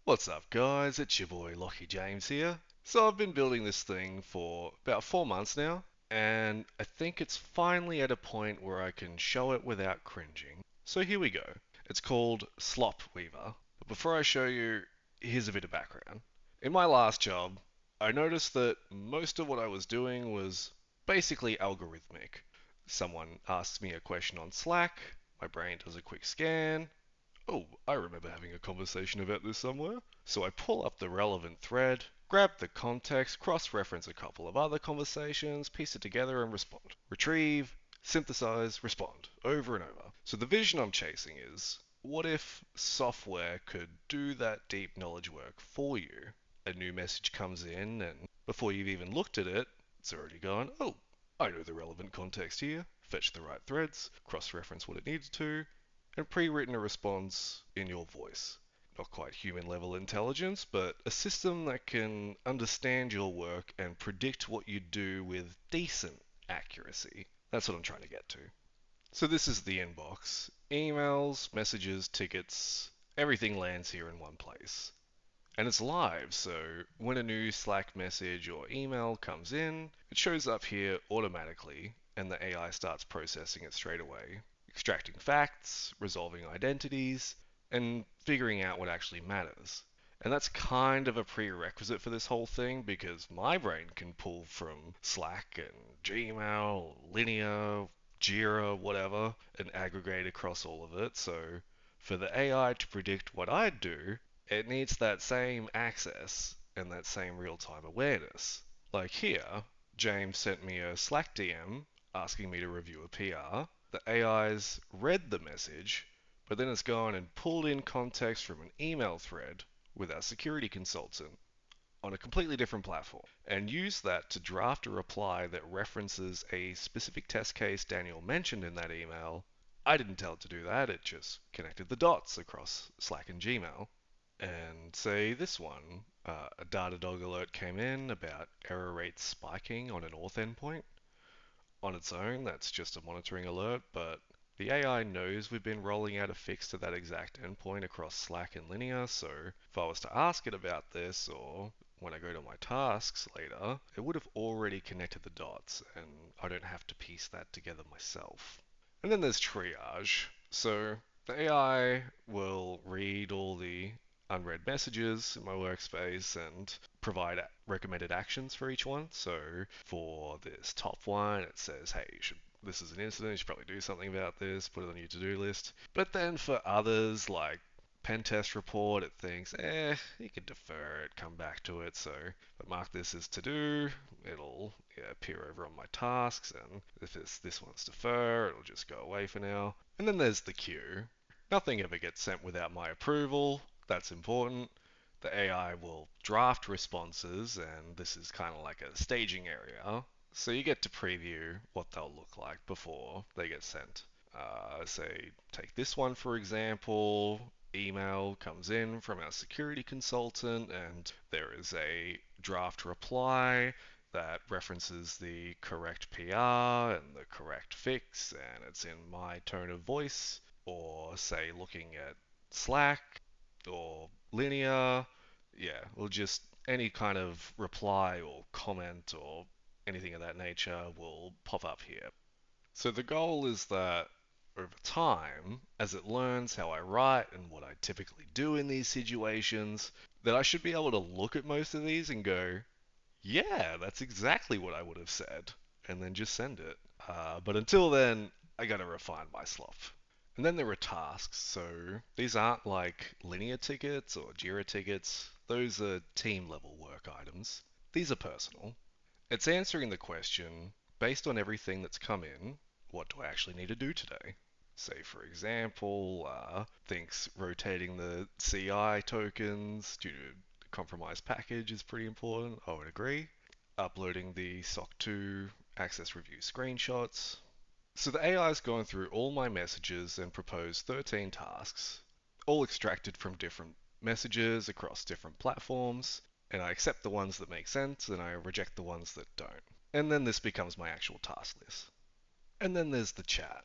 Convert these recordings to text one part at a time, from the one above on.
What's up, guys? It's your boy Lockie James here. So, I've been building this thing for about 4 months now, and I think it's finally at a point where I can show it without cringing. So, here we go. It's called SlopWeaver. But before I show you, here's a bit of background. In my last job, I noticed that most of what I was doing was basically algorithmic. Someone asks me a question on Slack, my brain does a quick scan, oh, I remember having a conversation about this somewhere. So I pull up the relevant thread, grab the context, cross-reference a couple of other conversations, piece it together and respond. Retrieve, synthesize, respond, over and over. So the vision I'm chasing is, what if software could do that deep knowledge work for you? A new message comes in and before you've even looked at it, it's already gone, oh, I know the relevant context here, fetch the right threads, cross-reference what it needs to, and pre-written a response in your voice. Not quite human level intelligence, but a system that can understand your work and predict what you do with decent accuracy. That's what I'm trying to get to. So this is the inbox. Emails, messages, tickets, everything lands here in one place. And it's live, so when a new Slack message or email comes in, it shows up here automatically, and the AI starts processing it straight away, extracting facts, resolving identities, and figuring out what actually matters. And that's kind of a prerequisite for this whole thing because my brain can pull from Slack and Gmail, Linear, Jira, whatever, and aggregate across all of it. So for the AI to predict what I'd do, it needs that same access and that same real-time awareness. Like here, James sent me a Slack DM asking me to review a PR. The AI's read the message, but then it's gone and pulled in context from an email thread with our security consultant on a completely different platform and used that to draft a reply that references a specific test case Daniel mentioned in that email. I didn't tell it to do that, it just connected the dots across Slack and Gmail. And say this one, a Datadog alert came in about error rates spiking on an auth endpoint. On its own, that's just a monitoring alert, but the AI knows we've been rolling out a fix to that exact endpoint across Slack and Linear, so if I was to ask it about this, or when I go to my tasks later, it would have already connected the dots, and I don't have to piece that together myself. And then there's triage. So the AI will read all the unread messages in my workspace and provide recommended actions for each one. So for this top one, it says, hey, this is an incident, you should probably do something about this, put it on your to-do list. But then for others, like pen test report, it thinks, you can defer it, come back to it. So if I mark this as to do, it'll appear over on my tasks, and if this one's defer, it'll just go away for now. And then there's the queue. Nothing ever gets sent without my approval. That's important. The AI will draft responses, and this is kind of like a staging area. So you get to preview what they'll look like before they get sent. Say, take this one for example. Email comes in from our security consultant, and there is a draft reply that references the correct PR and the correct fix, and it's in my tone of voice. Or say looking at Slack or Linear, yeah, or just any kind of reply or comment or anything of that nature will pop up here. So the goal is that over time, as it learns how I write and what I typically do in these situations, that I should be able to look at most of these and go, yeah, that's exactly what I would have said, and then just send it. But until then, I gotta refine my slop. And then there are tasks, so these aren't like linear tickets or Jira tickets, those are team level work items. These are personal. It's answering the question, based on everything that's come in, what do I actually need to do today? Say, for example, thinks rotating the CI tokens due to compromised package is pretty important. I would agree. Uploading the SOC 2 access review screenshots. So the AI is going through all my messages and proposed 13 tasks, all extracted from different messages across different platforms, and I accept the ones that make sense and I reject the ones that don't. And then this becomes my actual task list. And then there's the chat.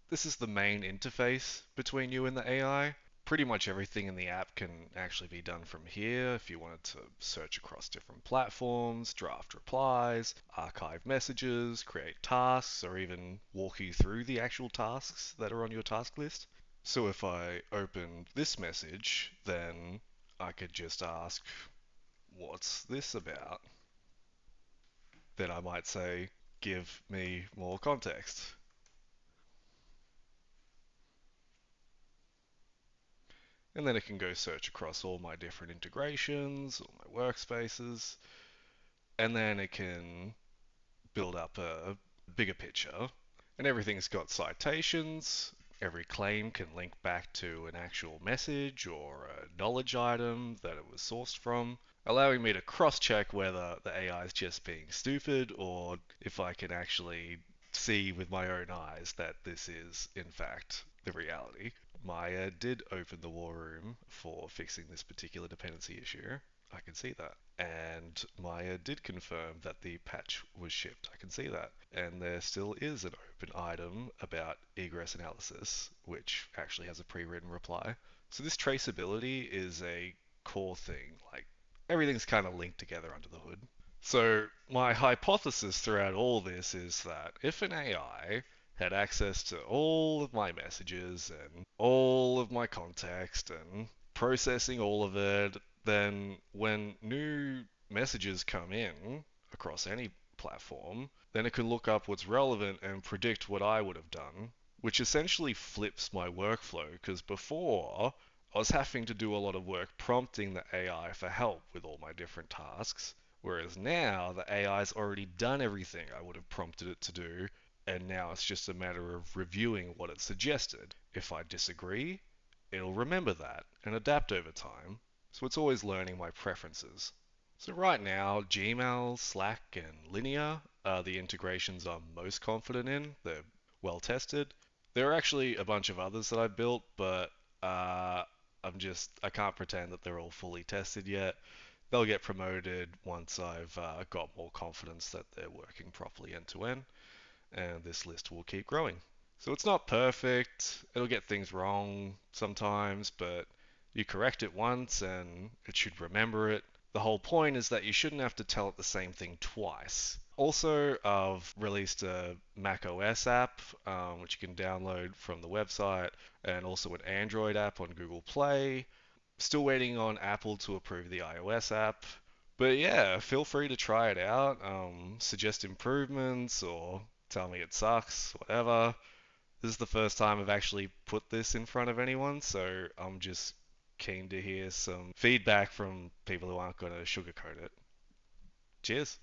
This is the main interface between you and the AI. pretty much everything in the app can actually be done from here. If you wanted to search across different platforms, draft replies, archive messages, create tasks, or even walk you through the actual tasks that are on your task list. So if I open this message, then I could just ask, what's this about? Then I might say, give me more context. And then it can go search across all my different integrations, all my workspaces, and then it can build up a bigger picture. And everything's got citations. Every claim can link back to an actual message or a knowledge item that it was sourced from, allowing me to cross-check whether the AI is just being stupid or if I can actually see with my own eyes that this is, in fact, the reality. Maya did open the war room for fixing this particular dependency issue. I can see that. And Maya did confirm that the patch was shipped. I can see that. And there still is an open item about egress analysis, which actually has a pre-written reply. So this traceability is a core thing. Like everything's kind of linked together under the hood. So my hypothesis throughout all this is that if an AI had access to all of my messages and all of my context and processing all of it, then when new messages come in across any platform, then it can look up what's relevant and predict what I would have done, which essentially flips my workflow because before I was having to do a lot of work prompting the AI for help with all my different tasks. Whereas now the AI's already done everything I would have prompted it to do, and now it's just a matter of reviewing what it suggested. If I disagree, it'll remember that and adapt over time, so it's always learning my preferences. So right now, Gmail, Slack, and Linear are the integrations I'm most confident in. They're well tested. There are actually a bunch of others that I built, but uh, I can't pretend that they're all fully tested yet. They'll get promoted once I've got more confidence that they're working properly end to end, and this list will keep growing. So it's not perfect. It'll get things wrong sometimes, but you correct it once and it should remember it. The whole point is that you shouldn't have to tell it the same thing twice. Also, I've released a Mac OS app, which you can download from the website, and also an Android app on Google Play. Still waiting on Apple to approve the iOS app. But yeah, feel free to try it out. Suggest improvements or tell me it sucks, whatever. This is the first time I've actually put this in front of anyone, so I'm just keen to hear some feedback from people who aren't going to sugarcoat it. Cheers.